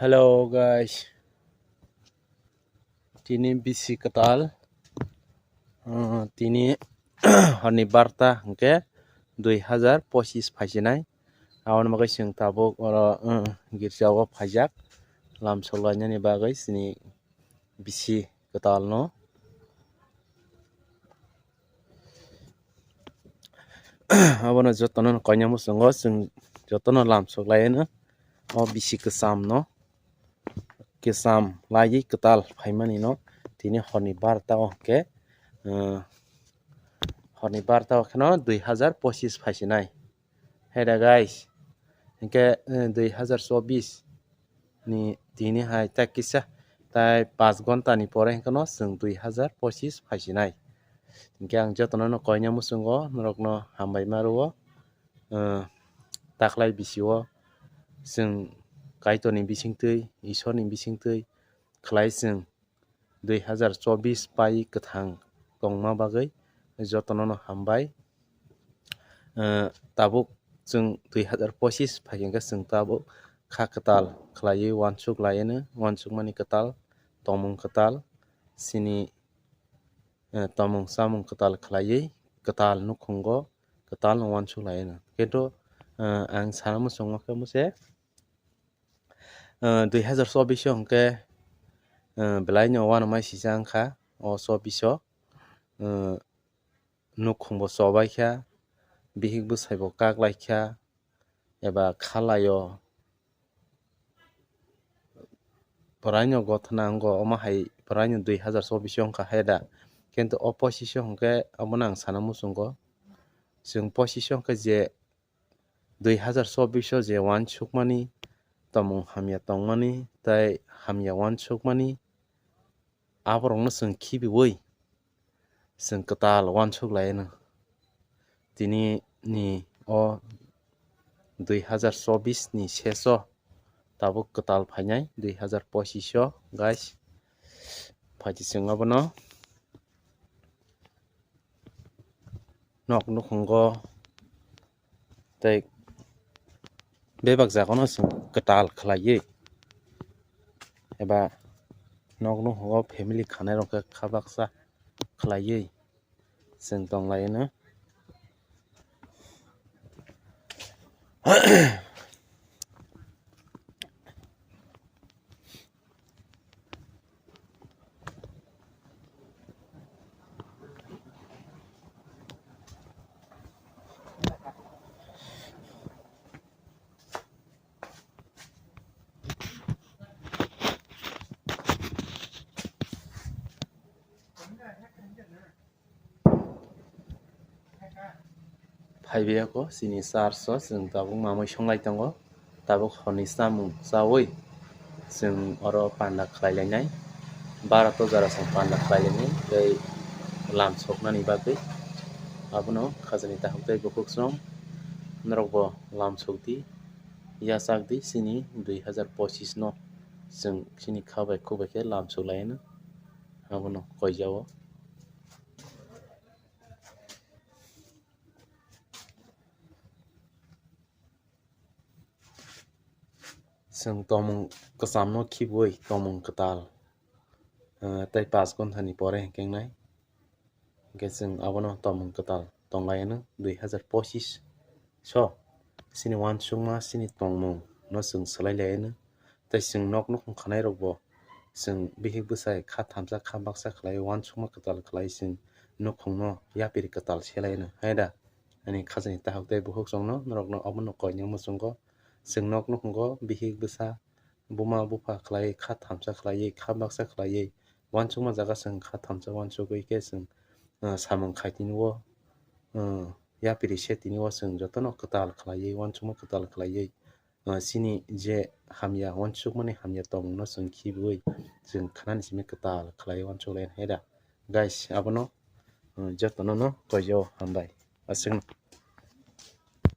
Hello guys, tini bisi ketal, tini honi barta hingke 2025 phaisinaai aboni bagui chwng tabuk oro girjao phaijak lamsolainani bagui chini bisi ketal no abono jotono koina muchungo chwng jotono lamsoklai no o bisi kwcham no kisam laiui ketal phaimani no tini honi barta o hingke honi barta o kheno 2025 phaisinai heida guys hingke 2024 ni tini hai ta kisa tai 5 ghonta ni pore hingke no chwng 2025 phaisinai hingke ang jotono no koina muchungo norokno hambai maro taklai bisio chwng kaitoni bisingtwi ishorni bisingtwi khlai chwng 2024 pai kwthang tongma bagui jotono no hambai tabuk chwng 2025 phaikhe chwng tabuk kha kwtal khlaiui uansuk laino uansukmani kwtal tongmung kwtal chini tongmung chamung kwtal khlaiui kwtal nukhungo kwtal no uansuk laino kintu ang sana muchungma khe mose 2024 o hingke belai no uanamai sijak wngkha o 24 o nukhungbo chobaikha bihik bwsai bo kaklaikha eba khalai o bwrai no gotthna ongo omo hai bwrai no 2024 wngkha haida kintu o 25 o hingke obono ang sana muchungo chwng 25 o hingke je 2024 o je uansukmani tongmung hamya tongmani tei hamya uansukmani aborokno chwng khibiui chwng kwtal uansuklai no tini ni o 2024 ni sheso tabuk kwtal phainai 2025 o guys phaiti chwng abono nok nukhungo tei bebak jagano chwng kwtal khlaiui eba nok nukhungo family khanai rok khe khabaksa khlaiui chwng tonglai no phaibeyako chini church o chwng tabuk mamai songlai tongo tabuk honi chamung chawi chwng oro panda khlailainai bara tojar chwng panda khlailainai tei lamsoknani bagui abono khajani tahuk tei buphuk chum norok bo lamsokdi yachakdi chini 2025 no chwng chini kha bai kubai khe lamsoklai no abono koijao chwng tongmung kwcham no khibui tongmung kwtal tei 5 ghonta ni pore hinkhengnai hingke chwng abono tongmung kwtal tonglai no 2025 so chini uansukma chini tongmung no chwng swlailai no tei chwng nok nukhung khanai rok bo chwng bihik bwsai kha thamsa kha baksa khlai uansukma kwtal khlai chwng nukhung no yapiri kwtal selai no haida ani khajani tahuk tei buphuk chong no norokno abono koina muchungo chwng nok nukhungo bihik bwsa buma bufa khlaiui kha thamsa khlaiui kha baksa khlaiui uansukma jaga chwng kha thamsa uansugui khe chwng samung khai tini o yapiri se tini o chwng jotono kwtal khlaiui uansukma kwtal khlaiui chini je hamya uansukmani hamya tongmung no chwng khibiui chwng khnani simi kwtal khlaiui uansuklai haida guys abono jotono no koijao hambai aswk.